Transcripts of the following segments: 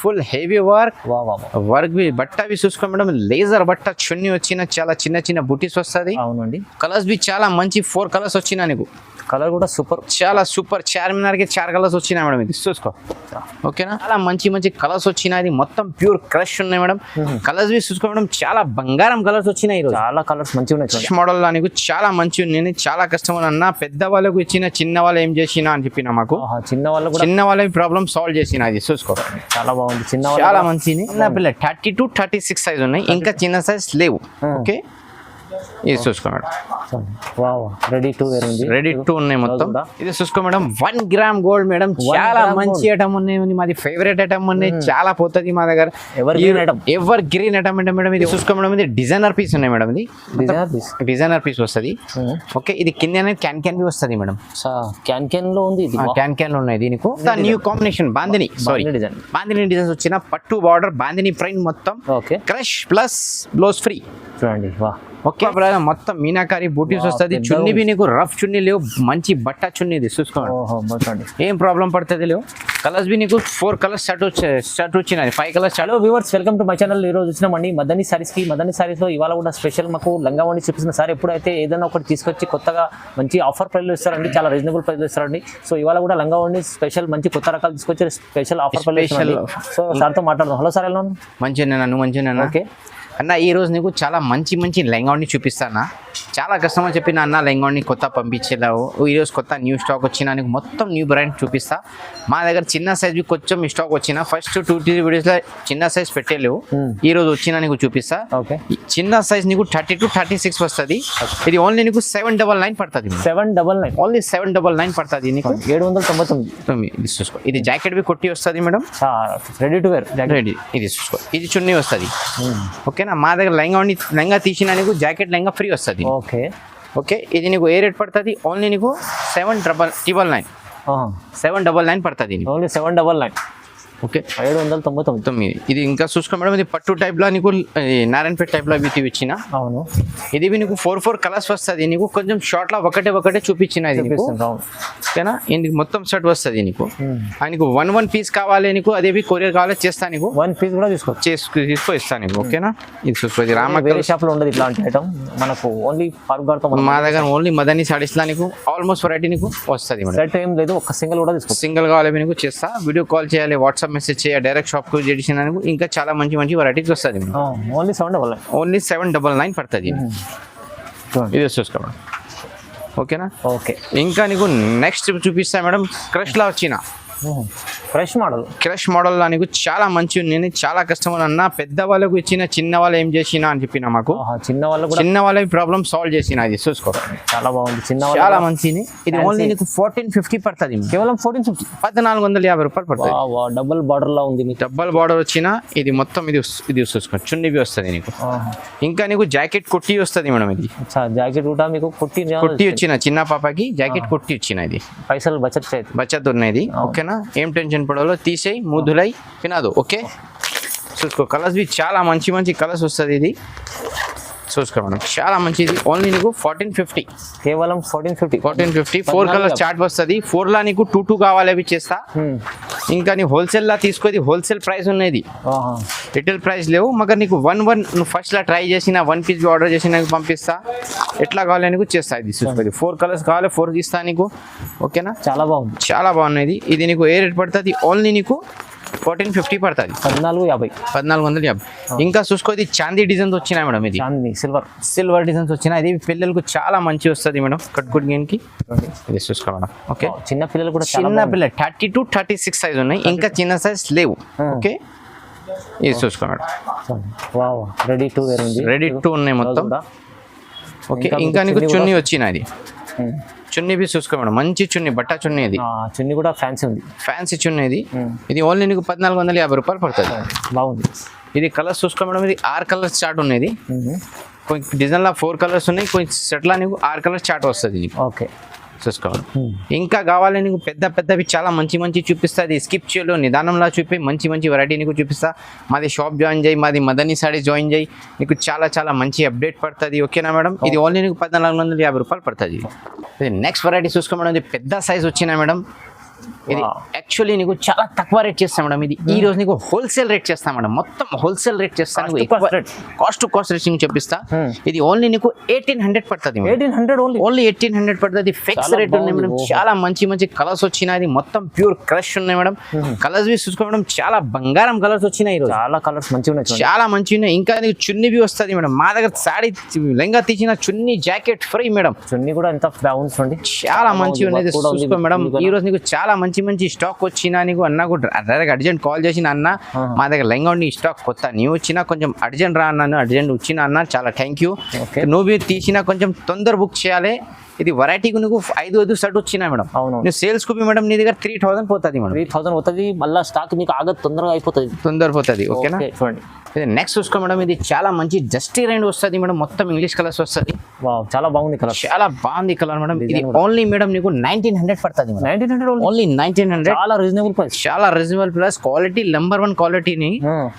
Full heavy work వా వా వా. వర్క్ బి బట్ట బి చూసుకో మేడం లేజర్ బట్ట చున్నీ వచ్చిన చాలా చిన్న చిన్న బుటీస్ వస్తుంది అవునండి, కలర్స్ బి చాలా మంచి 4 కలర్స్ వచ్చినా నీకు కలర్ కూడా సూపర్. చాలా సూపర్ చార్మినార్ కి 4 కలర్స్ వచ్చినాయి మేడం ఇది చూసుకో ఓకేనా చాలా మంచి మంచి కలర్స్ వచ్చినాయి ఇది మొత్తం ప్యూర్ క్రష్ ఉన్నాయి మేడం కలర్స్ బి చూసుకో మేడం చాలా బంగారం కలర్స్ వచ్చినాయి ఈరోజు చాలా కలర్స్ మంచిగా ఉన్నాయి చూడండి. మోడల్ లో నీకు చాలా మంచి ఉన్నాయి చాలా కస్టమర్ అన్న పెద్ద వాళ్ళకు ఇచ్చిన చిన్న వాళ్ళు ఏం చేసినా అని చెప్పిన మాకు ఆహా, చిన్న వాళ్ళు కూడా చిన్న వాళ్ళ ప్రాబ్లమ్ సాల్వ్ చేసిన ఇది చూసుకో చాలా బాగుంది. చిన్న వాళ్ళు చాలా మంచిది చిన్న పిల్ల 30 to 36 సైజ్ ఉన్నాయి ఇంకా చిన్న సైజ్ లేవు ఓకే ఇది చూసుకో మేడం రెడీ టు వేర్ ఉంది. రెడీ టు ఉన్నాయి మొత్తం ఇది చూసుకో మేడం 1 గ్రామ్ గోల్డ్ మేడం చాలా మంచి ఐటమ్ ఉన్నాయి మాది ఫేవరెట్ ఐటమ్ ఉన్నాయి చాలా పోతుంది మా దగ్గర ఎవర్ గ్రీన్ ఐటమ్ అంటే మేడం ఇది చూసుకో మేడం ఇది డిజైనర్ పీస్ ఉన్నాయి మేడం ఇది డిజైనర్ పీస్ వస్తుంది ఓకే ఇది కింద అనేది క్యాన్ బి వస్తుంది మేడం క్యాన్ లో ఉంది ఇది. క్యాన్ లో ఉన్నాయి దీనికి new combination bandhani sorry design bandhani designs వచ్చిన పట్టు బార్డర్ బాందిని ప్రింట్ మొత్తం okay crush plus blouse free చూడండి. వా ఓకే మొత్తం మీనాకారి బూటీస్ వస్తుంది చున్నీ బి నీకు రఫ్ చున్నీ లేవు మంచి బట్ట చున్నీ ఇది చూసుకోండి ఏం ప్రాబ్లం పడుతుంది లేవు కలర్స్ బి నీకు 4 కలర్స్ స్టార్ట్ వచ్చినాయి 5 colours hello viewers, welcome to my channel. ఈ రోజు వచ్చినామండి మదనీ సారీస్ కి. మదనీ సారీస్ లో ఇవాళ కూడా స్పెషల్ మాకు లంగా వండి చూపిస్తున్న సార్ ఎప్పుడైతే ఏదైనా ఒకటి తీసుకొచ్చి కొత్తగా మంచి ఆఫర్ ప్రైస్ లో ఇస్తారండి, చాలా రీజనబుల్ ప్రైస్ లో ఇస్తారండి. సో ఇవాళ కూడా లంగా వండి స్పెషల్ మంచి కొత్త రకాలు తీసుకొచ్చి స్పెషల్ ఆఫర్ ప్రైస్ సో సార్తో మాట్లాడదాం. హలో సార్, ఎలా ఉన్నాను? మంచిగా నన్ను మంచిగా ఓకే అన్న ఈ రోజు నీకు చాలా మంచి మంచి లెంగాని చూపిస్తానా చాలా కస్టమర్ చెప్పిన అన్న లెంగాని కొత్త పంపించేలావు ఈరోజు కొత్త న్యూ స్టాక్ వచ్చినా నీకు మొత్తం న్యూ బ్రాండ్ చూపిస్తా మా దగ్గర చిన్న సైజ్ కొంచెం స్టాక్ వచ్చిన ఫస్ట్ 2-3 వీడియోస్లో చిన్న సైజ్ పెట్టలేవు ఈ రోజు వచ్చినా నీకు చూపిస్తా ఓకే చిన్న సైజ్ నీకు 30 to 36 వస్తుంది ఇది ఓన్లీ నీకు 799 పడుతుంది 799 ఓన్లీ 799 పడుతుంది నీకు 799 చూసుకో ఇది జాకెట్ బి కొట్టి వస్తుంది madam ready to wear ready ఇది చూసుకో ఇది చున్నీ వస్తుంది ఓకేనా మా దగ్గర లెంగా తీసిన నీకు జాకెట్ లెంగా ఫ్రీ వస్తుంది ఓకే ఓకే ఇది నీకు ఏ రేట్ పడుతుంది ఓన్లీ నీకు 799 799 పడుతుంది ఓన్లీ 799 ఓకే 799 ఇది ఇంకా చూసుకో మేడం ఇది పట్టు టైప్లో నీకు నారాయణపేట టైప్లో వీటి ఇచ్చిన అవును ఇది నీకు 4 కలర్స్ వస్తుంది నీకు కొంచెం షార్ట్లో ఒకటే చూపించిన ఇది ఓకేనా ఇందుకు మొత్తం సెట్ వస్తుంది నీకు నీకు 1 పీస్ కావాలి నీకు అదే కొరియర్ కావాలి చేస్తా నీకు 1 పీస్ కూడా తీసుకో ఇస్తాను నీకు ఓకేనా ఇది చూసుకో ఇది రామకల్ షాప్ లో ఉండదు ఇట్లాంటి ఐటమ్ మనకు ఓన్లీ మా దగ్గర ఓన్లీ మదనీ సారీస్ లా నీకు ఆల్మోస్ట్ వెరైటీ నీకు వస్తుంది సెట్ ఏం లేదు ఒక సింగిల్ కూడా తీసుకో సింగిల్ కావాలి నీకు చేస్తా వీడియో కాల్ చేయాలి వాట్సాప్ మెసేజ్ చేయాలి డైరెక్ట్ షాప్ కు చేసిన ఇంకా చాలా మంచి వెరైటీస్ వస్తుంది ఓన్లీ 799 ఓన్లీ 799 పడుతుంది ఇది చూసుకోండి ఓకేనా ఓకే ఇంకా నీకు నెక్స్ట్ చూపిస్తా మేడం క్రష్ లా వచ్చిన క్రష్ మోడల్ లో నీకు చాలా మంచి ఉన్నాయి చాలా కస్టమర్ అన్న పెద్ద వాళ్ళకు ఇచ్చిన చిన్న వాళ్ళు ఏం చేసినా అని చెప్పిన మాకు చిన్న వాళ్ళ ప్రాబ్లం సాల్వ్ చేసిన ఇది చూసుకో చాలా బాగుంది చాలా మంచిది ఇది ఓన్లీ నీకు 1450 పడుతుంది కేవలం 1450 1450 రూపాయలు పడుతుంది డబుల్ బార్డర్ లా ఉంది డబుల్ బార్డర్ వచ్చిన ఇది మొత్తం ఇది చూసుకో చున్నీ వస్తుంది నీకు ఇంకా నీకు జాకెట్ కుట్టి వస్తుంది మేడం ఇది జాకెట్ కూడా మీకు కుట్టి వచ్చిన చిన్న పాపకి జాకెట్ కుట్టి వచ్చిన ఇది పైసలు బచత్ ఉన్నది ఓకేనా ఏం టెన్షన్ పడాలో తీసేయి ముద్దులై తినదు ఓకే చూసుకో కలర్స్ బి చాలా మంచి కలర్స్ వస్తుంది ఇది చూసుకో మేడం చాలా మంచిది ఓన్లీ నీకు 1450 కేవలం 1450 4 కలర్స్ చార్ట్ వస్తుంది 4 లా నీకు 2 కావాలి అవి చేస్తా ఇంకా నీ హోల్సేల్ లా తీసుకోది హోల్సేల్ ప్రైస్ ఉన్నది రిటైల్ ప్రైస్ లేవు మగర్ నీకు 1 నువ్వు ఫస్ట్ లా ట్రై చేసిన 1 పీస్ ఆర్డర్ చేసిన పంపిస్తా ఎట్లా కావాలి నీకు చేస్తా ఇది చూసుకోది 4 కలర్స్ కావాలి 4 ఇస్తా నీకు ఓకేనా చాలా బాగున్నది ఇది నీకు ఏ రేట్ పడుతుంది ఓన్లీ నీకు 1450 పడుతుంది 1450 ఇంకా చూసుకోది చాందీ డిజైన్స్ వచ్చినాయి మేడం ఇది సిల్వర్ డిజైన్స్ వచ్చినాయి ఇది పిల్లలకు చాలా మంచి వస్తుంది మేడం కట్టుకుని గేమ్కి ఇది చూసుకో మేడం ఓకే చిన్న పిల్లలు కూడా చిన్న పిల్ల 30 to 36 సైజ్ ఉన్నాయి ఇంకా చిన్న సైజ్ లేవు ఓకే ఇది చూసుకో మేడం రెడీ టు ఉన్నాయి మొత్తం ఓకే ఇంకా నీకు చున్నీ వచ్చినది చున్నీ బి చూసుకో మేడం మంచి చున్నీ బట్ట చున్నీ ఇది చున్నీ కూడా ఫ్యాన్సీ చున్నీ ఇది ఓన్లీ నీకు 1450 రూపాయలు పడుతుంది బాగుంది ఇది కలర్స్ చూసుకో మేడం ఇది 6 కలర్స్ చార్ట్ ఉన్నది కొన్ని డిజైన్లో 4 కలర్స్ ఉన్నాయి కొన్ని సెట్లా నీకు 6 కలర్స్ చార్ట్ వస్తుంది ఓకే చూసుకోవాలి ఇంకా కావాలి నీకు పెద్దవి చాలా మంచి చూపిస్తుంది స్కిప్ చేయలో నిదానంలో చూపి మంచి వెరైటీ నీకు చూపిస్తా మాది షాప్ జాయిన్ చేయి మాది మదనీ సారీ జాయిన్ చేయి నీకు చాలా మంచి అప్డేట్ పడుతుంది ఓకేనా మేడం ఇది ఓన్లీ నీకు 1450 రూపాయలు పడుతుంది నెక్స్ట్ వెరైటీ చూసుకో మేడం ఇది పెద్ద సైజ్ వచ్చినా మేడం ఇది Wow. యాక్చువల్లీ నీకు చాలా తక్కువ రేట్ చేస్తాం మేడం. ఇది ఈ రోజు నీకు హోల్సేల్ రేట్ చేస్తాం మేడం. మొత్తం హోల్సేల్ రేట్ చేస్తాను. Cost to cost rate. Cost to cost rate చెప్పిస్తా. ఇది ఓన్లీ నీకు 1800 పడుతుంది మేడం. 1800 ఓన్లీ. ఓన్లీ 1800 పడుతుంది. ఫిక్స్ చాలా రేట్ ఉన్నాయి మేడం. బాగుంది. చాలా మంచి మంచి కలర్స్ వచ్చినాయి. మొత్తం ప్యూర్ క్రష్ ఉన్నాయి మేడం. కలర్స్ బి చూసుకో మేడం, చాలా బంగారం కలర్స్ వచ్చినాయి ఈ రోజు. చాలా కలర్స్ మంచిగా ఉన్నాయి చూడండి. చాలా మంచిగా ఉన్నాయి. ఇంకా నీకు చున్నీ బి వస్తుంది మేడం. మా దగ్గర సాడీ లెంగా తీసిన చున్నీ జాకెట్ ఫ్రీ మేడం. చున్నీ కూడా ఎంత బాగుంది చూడండి. చాలా మంచిగా ఉన్నది కూడా ఉంది. చూసుకో మేడం. ఇది ఈ రోజు నీకు చాలా మంచి మంచి స్టాక్ వచ్చినా నీకు అన్న కూడా డైరెక్ట్ అర్జెంట్ కాల్ చేసిన అన్న మా దగ్గర లెంగా ఉండి స్టాక్ కొత్త న్యూ వచ్చినా కొంచెం అర్జెంట్ రా అన్నాను. అర్జెంట్ వచ్చిన అన్న చాలా థ్యాంక్ యూ. Okay. నువ్వు తీసినా కొంచెం తొందర బుక్ చేయాలి. ఇది వెరైటీకి నువ్వు 5 షర్ట్ వచ్చినా మేడం. అవును. నువ్వు సేల్స్ కు మేడం నీ దగ్గర 3000 పోతుంది మేడం. 3000 అవుతుంది. మళ్ళీ స్టాక్ మీకు ఆగదు, తొందరగా అయిపోతుంది. తొందర పోతుంది. ఓకేనా? Okay, చూడండి. ఇది నెక్స్ట్ చూసుకో మేడం. ఇది చాలా మంచి డస్టీ రైండ్ వస్తుంది మేడం. మొత్తం ఇంగ్లీష్ కలర్స్ వస్తుంది. వావ్, చాలా బాగుంది కలర్. చాలా బాగుంది కలర్ మేడం. ఇది Design కూడా. ఓన్లీ మేడం నీకు 1900 పడుతుంది మేడం. 1900 ఓన్లీ. ఓన్లీ 1900. చాలా రీజనబుల్ ప్రైస్. చాలా రీజనబుల్ ప్లస్ క్వాలిటీ నెంబర్ 1 క్వాలిటీని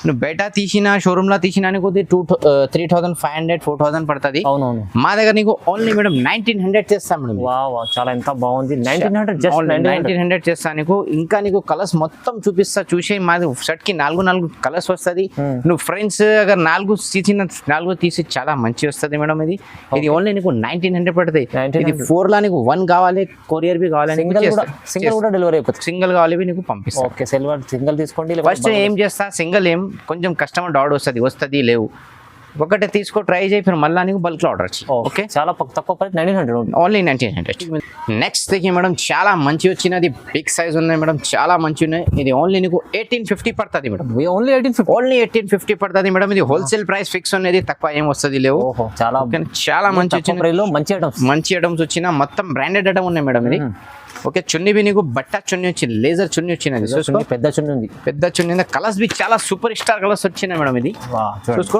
నువ్వు బయట తీసినా షోరూమ్ లో తీసినా నీకు 3500 4000 పడుతుంది. అవునవును. మా దగ్గర నీకు ఓన్లీ మేడం 1900 చేస్తాం మేడం. వావ్, చాలా ఎంత బాగుంది. 1900 జస్ట్ 1900 చేస్తా నీకు. ఇంకా నీకు కలర్స్ మొత్తం చూపిస్తా. చూసే మాది షర్ట్ కి 4 కలర్స్ వస్తుంది. నువ్వు ఫ్రెండ్స్ అగర్ 4 తీసి చాలా మంచి వస్తుంది మేడం. ఇది ఓన్లీ నీకు 1900 పడుతుంది. 1900. ఇది 4 లా నీకు 1 కావాలి, కొరియర్ బి కావాలి, సింగిల్ కూడా డెలివరీ అయిపోతుంది. సింగిల్ కావాలి నీకు పంపిస్తాను. ఓకే, సిల్వర్ సింగిల్ తీసుకోండి. ఫస్ట్ ఏం చేస్తా, సింగిల్ కొంచెం కస్టమర్ డౌట్ వస్తుంది లేవు ఒకటే తీసుకో ట్రై చేయి, ఫిర్ మళ్ళీ నీకు బల్క్ లో ఆర్డర్ చేయి. ఓకే, చాలా తక్కువ price 1900 only 1900. Next thing madam, చాలా మంచి వచ్చినది. బిగ్ సైజ్ ఉన్నాయి మేడం, చాలా మంచి ఉన్నాయి. ఇది ఓన్లీ నీకు 1850 పడుతుంది మేడం. ఓన్లీ 1850. ఓన్లీ 1850 పడుతుంది మేడం. ఇది హోల్సేల్ ప్రైస్ ఫిక్స్ అనేది, తక్కువ ఏం వస్తుంది లేవు. ఓహో, చాలా చాలా మంచి వచ్చిన ప్రైస్ లో మంచి ఐటమ్స్, మంచి ఐటమ్స్ వచ్చిన మొత్తం బ్రాండెడ్ ఐటమ్ ఉన్నాయి మేడం. ఇది ఓకే. చున్నీ బి నీకు బట్ట చున్నీ వచ్చింది, లేజర్ చున్నీ వచ్చినది. చూసుకో, పెద్ద చున్నీ ఉంది. పెద్ద చున్నీ. కలర్స్ బి చాలా సూపర్ స్టార్ కలర్స్ వచ్చినాయి మేడం. ఇది చూసుకో,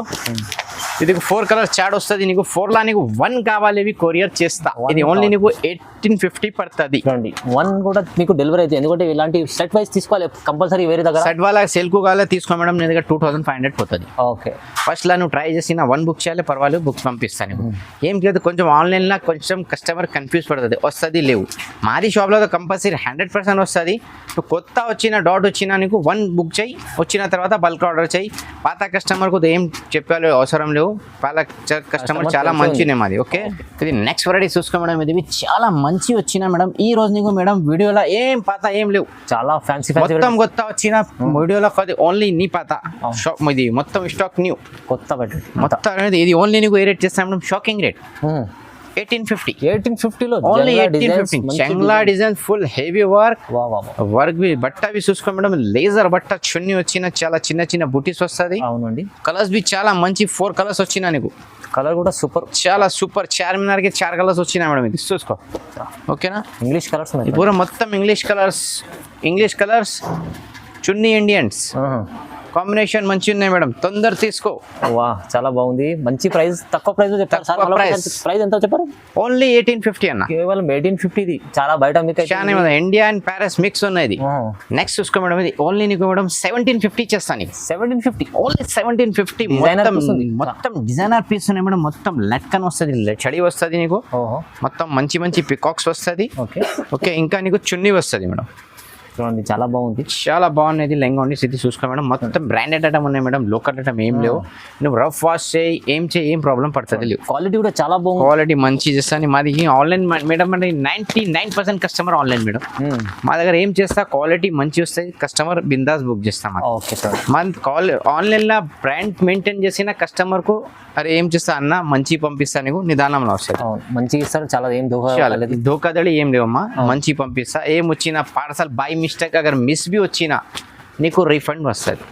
ఇది 4 కలర్స్ చాడ్ వస్తుంది నీకు. 4 లా నీకు 1 కావాలి, ఇవి కొరియర్ చేస్తా. ఇది ఓన్లీ నీకు 1850 పడుతుంది. చూడండి, 1 కూడా మీకు డెలివరీ అయితే, ఎందుకంటే ఇలాంటి సెట్ వైస్ తీసుకోవాలి కంపల్సరీ వేరే దగ్గర. సెట్ వాళ్ళ సేల్ కు కావాలి తీసుకో మేడం. నీ దగ్గర 2500 పోతుంది. ఓకే, ఫస్ట్ లా నువ్వు ట్రై చేసిన 1 బుక్ చేయాలి, పర్వాలేదు బుక్స్ పంపిస్తాను. ఏం లేదు, కొంచెం ఆన్లైన్ లా కొంచెం కస్టమర్ కన్ఫ్యూజ్ పడుతుంది, వస్తుంది లేవు. మాది షాప్ లో కంపల్సరీ 100% వస్తుంది. నువ్వు కొత్త వచ్చిన డాట్ వచ్చినా నీకు 1 బుక్ చేయి, వచ్చిన తర్వాత బల్క్ ఆర్డర్ చేయి. పాత కస్టమర్ కు ఏం చెప్పాలో అవసరం లేవు. పాత కస్టమర్ చాలా మంచినే మాది. ఓకే, ఇది నెక్స్ట్ వెరైటీ చూసుకో మేడం. ఇది చాలా మంచి వచ్చిన మేడం. ఈ రోజు నీకు మేడం వీడియోలో ఏం పాత ఏం లేవు, చాలా ఫ్యాన్సీ మొత్తం కొత్త వచ్చిన వీడియోలో ఓన్లీ నీ పాత షాప్. ఇది మొత్తం స్టాక్ న్యూ కొత్త బట్టి మొత్తం అనేది. ఇది ఓన్లీ నీకు ఏ రేట్ చేస్తాం మేడం? షాకింగ్ రేట్ 1850 లో ఓన్లీ 1850. చెంగ్లా డిజైన్ ఫుల్ హెవీ వర్క్ బి బట్ట బి చూసుకో మేడం. లేజర్ బట్ట చున్నీ వచ్చిన చాలా చిన్న చిన్న బుటీస్ వస్తుంది. అవునండి, కలర్స్ బి చాలా మంచి 4 కలర్స్ వచ్చినా నీకు. కలర్ కూడా సూపర్, చాలా సూపర్. చార్మినార్ కి 4 కలర్స్ వచ్చినా మేడం. ఇది చూసుకో, ఓకేనా? ఇంగ్లీష్ కలర్స్ పూర మొత్తం ఇంగ్లీష్ కలర్స్ చున్నీ ఇండియన్స్ కాంబినేషన్ మంచి ఉన్నాయి మేడం. తొందర తీసుకో. వా, చాలా బాగుంది. మంచి ప్రైస్, తక్కువ ప్రైస్ చెప్పారు సార్. ప్రైస్ ఎంత చెప్పారు? ఓన్లీ 1850 అన్న. కేవలం 1850. ఇది చాలా బయట మీకు చాలా ఇండియా అండ్ ప్యారిస్ మిక్స్ ఉన్నాయి. నెక్స్ట్ చూసుకో మేడం. ఇది ఓన్లీ నీకు మేడం 1750 చేస్తాను. 1750 ఓన్లీ 1750. మొత్తం డిజైనర్ పీస్ ఉన్నాయి మేడం. మొత్తం లట్కన్ వస్తుంది, చడి వస్తుంది నీకు. మొత్తం మంచి మంచి పికాక్స్ వస్తుంది. ఓకే, ఇంకా నీకు చున్నీ వస్తుంది మేడం. చూడండి, చాలా బాగుంది, చాలా బాగున్నది. లెంగా ఉండి స్థితి చూసుకో మేడం. మొత్తం బ్రాండెడ్ ఐటమ్ ఉన్నాయి మేడం. లోకల్ ఐటమ్ ఏం లేవు. నువ్వు రఫ్ వాష్ చేయి, ఏం ప్రాబ్లం పడుతుంది లేవు. క్వాలిటీ కూడా చాలా బాగుంది. క్వాలిటీ మంచి చేస్తాను. మాది ఆన్లైన్ మేడం అంటే 99% కస్టమర్ ఆన్లైన్ మేడం. మా దగ్గర ఏం చేస్తా, క్వాలిటీ మంచి వస్తాయి, కస్టమర్ బిందాస్ బుక్ చేస్తాం. ఓకే సార్, మన ఆన్లైన్ లో బ్రాండ్ మెయింటైన్ చేసిన కస్టమర్ కు అరే ఏం చేస్తా అన్న మంచి పంపిస్తా నీకు, నిదానంలో వస్తుంది. మంచిగా ఇస్తారు, చాలా ఏం ధోకాదళి ఏం లేవమ్మా. మంచి పంపిస్తా. ఏం వచ్చిన పార్సల్ బై మిస్టేక్ అగర్ మిస్ బి వచ్చినా నీకు రీఫండ్ వస్తుంది.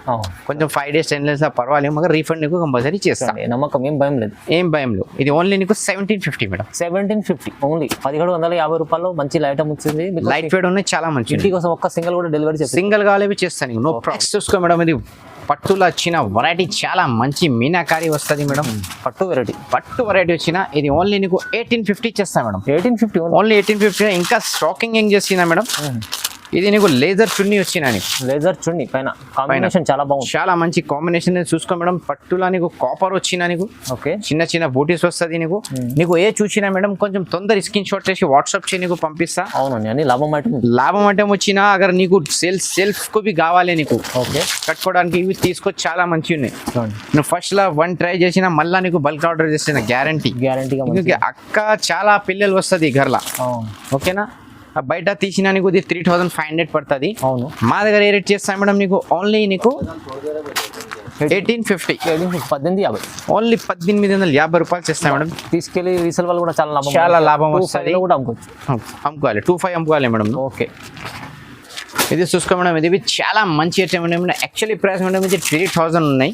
కొంచెం 5 days 10 days పర్వాలేదు, మగర్ రీఫండ్ నీకు కంపల్సరీ చేస్తాను. నమ్మకం, ఏం భయం లేదు, ఏం భయం లేదు. ఇది ఓన్లీ నీకు 1750 మేడం. 1750 ఓన్లీ 1750 రూపాయలు. మంచి ఐటమ్ వచ్చింది, లైట్ వెయిట్ ఉన్నాయి, చాలా మంచి. ఇంటి కోసం ఒక్క సింగిల్ కూడా డెలివరీ చేస్తాను. సింగిల్ కావాలి చేస్తాను. No problem. చూసుకో మేడం, ఇది పట్టులో వచ్చిన వెరైటీ చాలా మంచి మీనాకారి వస్తుంది మేడం. పట్టు వెరైటీ వచ్చిన ఇది ఓన్లీ నీకు 1850 చేస్తా మేడం. 1850 ఓన్లీ 1850. ఇంకా స్టాకింగ్ ఏం చేసినా మేడం, ఇది నీకు లేజర్ చున్నీ వచ్చినా నీకు లేజర్ చున్నీ పైన కాంబినేషన్ చాలా బాగుంది. చాలా మంచి కాంబినేషన్ చూసుకో మేడం. పట్టులా నీకు కాపర్ వచ్చినా నీకు ఓకే, చిన్న చిన్న బూటీస్ వస్తుంది నీకు. నీకు ఏ చూసినా మేడం కొంచెం తొందర స్క్రీన్ షాట్ చేసి వాట్సాప్ చేసి నీకు పంపిస్తా. అవునండి, అన్ని లాభం అంటే వచ్చినా అగర్ నీకు సెల్ఫ్ కు బి కావాలి నీకు ఓకే కట్టుకోవడానికి ఇవి తీసుకో, చాలా మంచి ఉన్నాయి. నువ్వు ఫస్ట్ లా వన్ ట్రై చేసినా మళ్ళీ నీకు బల్క్ ఆర్డర్ చేసిన గ్యారంటీగా అక్క చాలా పిల్లలు వస్తుంది గర్లా. ఓకేనా, బయట తీసినా నీకు 3500 పడుతుంది. అవును, మా దగ్గర ఏ రేట్ చేస్తాం మేడం నీకు ఓన్లీ నీకు 1850 ఓన్లీ 1850 రూపాయలు చేస్తాం మేడం. తీసుకెళ్ళి రీసేల్ వాళ్ళు కూడా చాలా లాభం వస్తుంది. అమ్ముకోవాలి 25 అమ్ముకోవాలి మేడం. ఓకే, ఇది చూసుకో మేడం. ఇది చాలా మంచి item madam. Actually price madam ఇది 3000 ఉన్నాయి.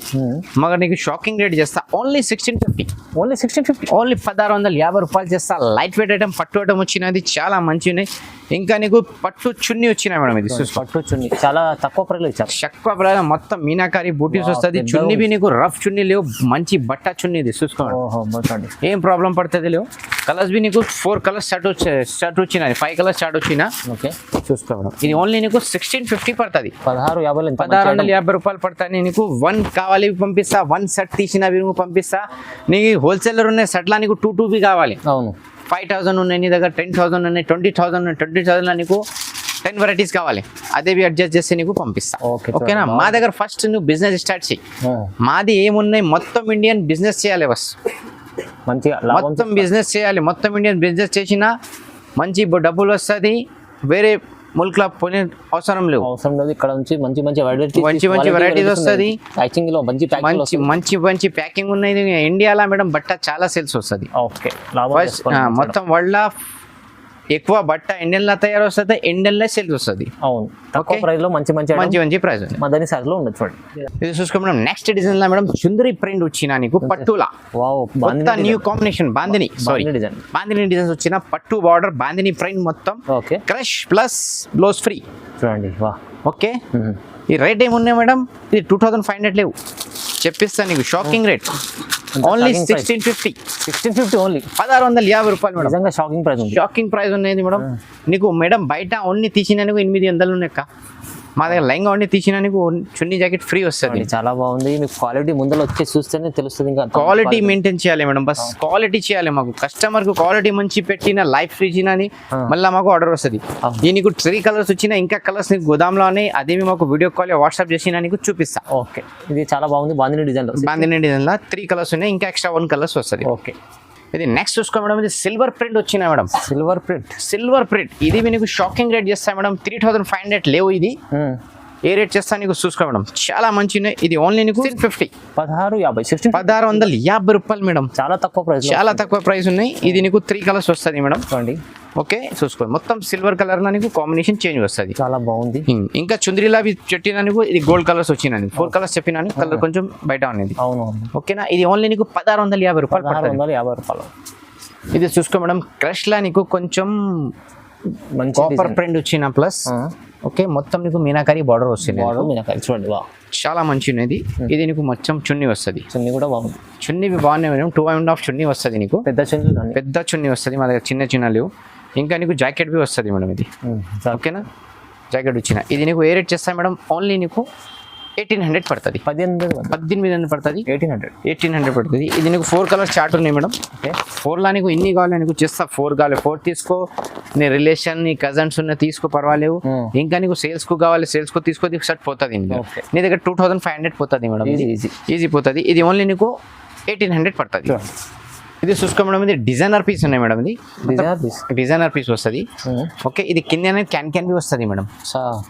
మగర్ నీకు షాకింగ్ రేట్ చేస్తా ఓన్లీ 1650. ఓన్లీ 1650 రూపాయలు చేస్తా. లైట్ వెయిట్ ఐటమ్, పట్టు ఐటమ్ వచ్చినది, చాలా మంచి ఉన్నాయి. ఇంకా నీకు పట్టు చున్నీ వచ్చినాయి మేడం. ఇది పట్టు చున్నీ చాలా తక్కువ ప్రైస్ ఇచ్చారు. తక్కువ ప్రైస్, మొత్తం మీనాకారి బూటీస్ వస్తుంది. చున్నీ బి నీకు రఫ్ చున్నీ లేవు, మంచి బట్ట చున్నీ ఇది చూసుకోండి. ఏం ప్రాబ్లం పడుతుంది లేవు. కలర్స్ బి నీకు 4 కలర్స్ స్టార్ట్ వచ్చినాయి, 5 కలర్స్ స్టార్ట్ వచ్చినా. ఓకే, చూసుకోవడం. ఇది ఓన్లీ నీకు 1650 పడుతుంది. 1650 రూపాయలు పడుతుంది. నీకు 1 కావాలి పంపిస్తా, 1 సెట్ తీసిన నువ్వు పంపిస్తా. నీకు హోల్సేలర్ ఉన్నాయి సెట్లా నీకు 2 బి కావాలి. అవును, 5000 ఉన్నాయి నీ దగ్గర, 10,000 ఉన్నాయి, 20,000 ఉన్నాయి. 20,000 నీకు 10 వెరైటీస్ కావాలి, అదే అడ్జస్ట్ చేసి నీకు పంపిస్తా. ఓకేనా, మా దగ్గర ఫస్ట్ నువ్వు బిజినెస్ స్టార్ట్ చేయి. మాది ఏమున్నాయి, మొత్తం ఇండియన్ బిజినెస్ చేయాలి. బస్ మంచిగా మొత్తం బిజినెస్ చేయాలి. మొత్తం ఇండియన్ బిజినెస్ చేసినా మంచి డబ్బులు వస్తుంది. వేరే ముల్క్లా పోనే అవసరం లేదు. ఇక్కడ నుంచి మంచి వెరైటీస్ వస్తుంది. మంచి ప్యాకింగ్ ఉన్నది. ఇండియాలో మేడం బట్ట చాలా సేల్స్ వస్తుంది. ఓకే, మొత్తం వరల్డ్ ఎక్కువ బట్ట ఇండియన్లో తయారు వస్తుంది, ఇండియన్లో సేల్స్ వస్తుంది. అవును, తక్కువ ప్రైస్ లో మంచి ప్రైస్ మదనీ సార్ లో ఉండదు. చూడండి, ఇది చూసుకో మేడం. నెక్స్ట్ డిజైన్ లా మేడం చుందరి ప్రింట్ వచ్చిన నీకు పట్టులా. న్యూ కాంబినేషన్ బాందిని డిజైన్స్ వచ్చిన పట్టు బార్డర్ బాందిని ప్రింట్ మొత్తం. Okay, crush plus blouse free. చూడండి, ఓకే, ఈ రేట్ ఏమున్నాయి మేడం? ఇది 2500 లేవు, చెప్పిస్తా నీకు షాకింగ్ రేట్. ఓన్లీ 1650 ఓన్లీ 1650 రూపాయలు మేడం. నిజంగా షాకింగ్ ప్రైస్ ఉన్నది మేడం. నీకు మేడం బయట ఓన్లీ తీసిన 800 ఉన్నాయి. మా దగ్గర లైంగా ఉండి తీసిన నీకు చున్నీ జాకెట్ ఫ్రీ వస్తుంది. చాలా బాగుంది. మీకు క్వాలిటీ ముందర వచ్చి చూస్తేనే తెలుస్తుంది. ఇంకా క్వాలిటీ మెయింటైన్ చేయాలి మేడం. బస్ క్వాలిటీ చేయాలి. మాకు కస్టమర్ కు క్వాలిటీ మంచి పెట్టిన లైఫ్ ఫ్రీ అని మళ్ళీ మాకు ఆర్డర్ వస్తుంది. నీకు 3 కలర్స్ వచ్చినా ఇంకా కలర్స్ నీకు గోదాంలో ఉన్నాయి. అదేమి మాకు వీడియో కాల్ వాట్సాప్ చేసినా నీకు చూపిస్తా. ఓకే, ఇది చాలా బాగుంది. బాందిని డిజైన్ లో 3 కలర్స్ ఉన్నాయి, ఇంకా ఎక్స్ట్రా 1 కలర్స్ వస్తుంది. ఓకే, ఇది నెక్స్ట్ చూసుకో మేడం. ఇది సిల్వర్ ప్రింట్ వచ్చినా మేడం. సిల్వర్ ప్రింట్ ఇది నీకు షాకింగ్ రేట్ చేస్తా మేడం. 3500 లేవు. ఇది ఏ రేట్ చేస్తా నీకు చూసుకో మేడం. చాలా మంచి ఇది ఓన్లీ నీకు 1650 రూపాయలు మేడం. చాలా తక్కువ ప్రైస్ ఉన్నాయి. ఇది నీకు 3 కలర్స్ వస్తుంది మేడం. ఓకే, చూసుకో మొత్తం సిల్వర్ కలర్ లో నీకు కాంబినేషన్ చేంజ్ వస్తుంది. చాలా బాగుంది. ఇంకా చుందరిలా చెప్పినా నీకు ఇది గోల్డ్ కలర్స్ వచ్చినా 4 కలర్స్ చెప్పినా కలర్ కొంచెం బయట ఉన్నది. ఓకేనా, ఇది ఓన్లీ నీకు 1650 రూపాయలు. ఇది చూసుకో మేడం. క్రష్ లా నీకు కొంచెం కాపర్ ప్రింట్ వచ్చిన ప్లస్. ఓకే, మొత్తం నీకు మీనాకారి బార్డర్ వస్తుంది. చూడండి, చాలా మంచి ఉన్నది. ఇది నీకు మొత్తం చున్నీ వస్తుంది. చున్నీ కూడా బాగుంది. చున్నీ బాగున్నాయి మేడం. 2.5 చున్నీ వస్తుంది నీకు. పెద్ద చున్నీ వస్తుంది. మా దగ్గర చిన్న లేవు. ఇంకా నీకు జాకెట్ బి వస్తుంది మేడం. ఇది ఓకేనా, జాకెట్ వచ్చిన ఇది నీకు ఏ రేట్ చేస్తా మేడం? ఓన్లీ నీకు 1800 పడుతుంది. 1800 పడుతుంది. 1800 పడుతుంది. ఇది నీకు 4 కలర్స్ చార్ట్ ఉన్నాయి మేడం. ఓకే, 4లా నీకు ఎన్ని కావాలి నీకు చేస్తా. 4 కావాలి, 4 తీసుకో. నీ రిలేషన్ నీ కజన్స్ ఉన్న తీసుకో, పర్వాలేవు. ఇంకా నీకు సేల్స్ కు కావాలి, సేల్స్ కు తీసుకో, షర్ట్ పోతుంది. నీ దగ్గర 2500 పోతుంది మేడం. ఈజీ పోతుంది. ఇది ఓన్లీ నీకు 1800 పడుతుంది. ఇది చూసుకో మేడం. ఇది డిజైనర్ పీస్ ఉన్నాయి మేడం. ఇది డిజైనర్ పీస్ వస్తుంది. ఓకే, ఇది కింద క్యాన్ బి వస్తుంది మేడం.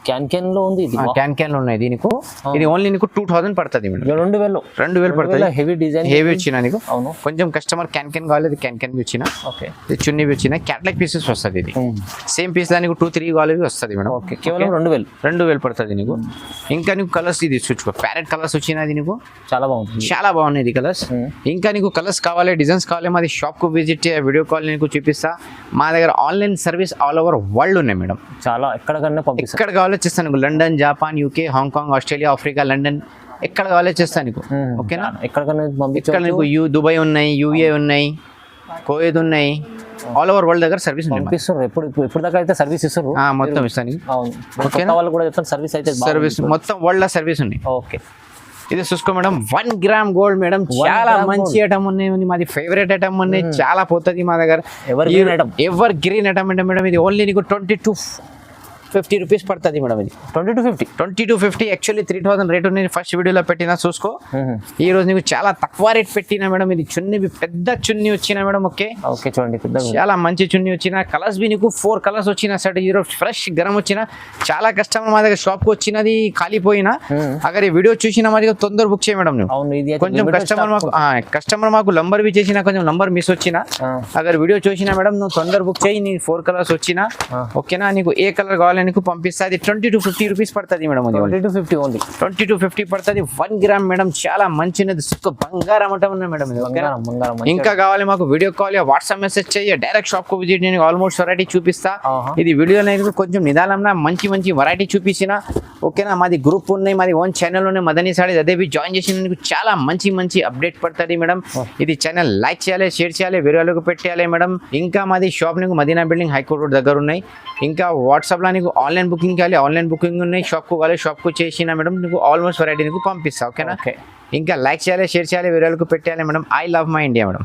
క్యాన్ లో ఉంది. క్యాన్ లో ఉన్నాయి. దీనికి ఇది ఓన్లీ నీకు 2000 పడుతుంది మేడం. 2000 పడుతుంది. హెవీ డిజైన్ హెవీ వచ్చిన నీకు. కొంచెం కస్టమర్ క్యాన్ కావాలి, ఇది క్యాన్ బి వచ్చిన. ఓకే, ఇది చున్నీ బి వచ్చిన క్యాట్లాగ్ పీసెస్ వస్తుంది. ఇది సేమ్ పీస్ దానికి 2-3 కావాలి వస్తుంది మేడం. ఓకే, కేవలం 2000 పడుతుంది నీకు. ఇంకా నీకు కలర్స్ ఇది చూసుకో. ప్యారెట్ కలర్స్ వచ్చినది నీకు. చాలా బాగుంది. చాలా బాగున్నాయి కలర్స్. ఇంకా నీకు కలర్స్ కావాలి, డిజైన్స్ కావాలి, మాది షాప్ కు విజిట్ వీడియో కాల్ నీకు చూపిస్తా. మా దగ్గర online service all over world ఉన్నాయి మేడం. చాలా ఎక్కడ కావాలో చేస్తాను. London, Japan, UK, Hong Kong, Australia, Africa, London ఎక్కడ కావాలో చేస్తాను నీకు. ఓకేనా, ఎక్కడికన్నా ఇక్కడ నీకు దుబాయ్ ఉన్నాయి, యూఏ ఉన్నాయి, కోయేది ఉన్నాయి, ఆల్ ఓవర్ వరల్డ్ దగ్గర సర్వీస్ ఉంది. పంపిస్తున్నారు ఇప్పుడు దాకా అయితే సర్వీస్ ఇస్తున్నారు. మొత్తం ఇస్తాను. అవును, కొత్త వాళ్ళు కూడా చెప్తాను సర్వీస్ అయితే సర్వీస్ మొత్తం వరల్డ్ లో సర్వీస్ ఉంది. ఓకే, ఇది చూసుకో మేడం, 1 గ్రామ్ గోల్డ్ మేడం, చాలా మంచి ఐటమ్ ఉన్నాయి. మాది ఫేవరెట్ ఐటమ్ ఉన్నాయి, చాలా పోతుంది మా దగ్గర. ఎవర్ గ్రీన్ ఐటమ్ అంటే మేడం ఇది ఓన్లీ నీకు 2250 రూపీస్ పడుతుంది మేడం. ఇది 2250 యాక్చువల్లీ 3000 రేట్ ఉంది. ఫస్ట్ వీడియోలో పెట్టినా చూసుకో. ఈ రోజు నీకు చాలా తక్కువ రేట్ పెట్టినా మేడం. ఇది చున్నీ పెద్ద చున్నీ వచ్చిన మేడం. ఓకే చూడండి, చాలా మంచి చున్నీ వచ్చిన. కలర్స్ బి నీకు 4 కలర్స్ వచ్చిన సెట్. ఈరోజు ఫ్రెష్ గరం వచ్చిన. చాలా కస్టమర్ మా దగ్గర షాప్ కు వచ్చినది కాలిపోయినా అగర్ ఈ వీడియో చూసినా మరి తొందర బుక్ చేయ మేడం. కొంచెం కస్టమర్ మాకు నంబర్ బి చేసిన, కొంచెం నంబర్ మిస్ వచ్చిన. అగర్ వీడియో చూసినా మేడం నువ్వు తొందర బుక్ చేయి. నీ 4 కలర్స్ వచ్చినా ఓకేనా. నీకు ఏ కలర్ కావాలి నీకు పంపిస్తా. అది 2250 రూపీస్ పడుతుంది మేడం. 2250 పడుతుంది. 1 గ్రామ్ మేడం, చాలా మంచిది. బంగారం అంట ఉన్నా మేడం. ఇంకా కావాలి మాకు వీడియో కాల్, వాట్సాప్ మెసేజ్ చేయ, డైరెక్ట్ షాప్ కు విజిట్. నేను ఆల్మోస్ట్ వెరైటీ చూపిస్తా. ఇది వీడియో అనేది కొంచెం నిదానంగా మంచి వెరైటీ చూపించిన. ఓకేనా. మాది గ్రూప్ ఉన్నాయి, మాది ఓన్ ఛానల్ ఉన్నాయి మదనీ సారీస్. అదే జాయిన్ చేసిన నీకు చాలా మంచి అప్డేట్ పడుతుంది మేడం. ఇది ఛానల్ లైక్ చేయాలి, షేర్ చేయాలి, వేరే వాళ్ళకు పెట్టేయాలి మేడం. ఇంకా మాది షాప్ నీకు మదీనా బిల్డింగ్ హైకోర్ట్ రోడ్ దగ్గర ఉన్నాయి. ఇంకా వాట్సాప్ లో నీకు ఆన్లైన్ బుకింగ్ కావాలి, ఆన్లైన్ బుకింగ్ ఉన్నాయి. షాప్ కు కావాలి, షాప్ కు చేసిన మేడం నీకు ఆల్మోస్ట్ వెరైటీ నీకు పంపిస్తా. ఓకేనా. ఇంకా లైక్ చేయాలి, షేర్ చేయాలి, వేరే వాళ్ళకు పెట్టేయాలి madam. I love my India madam.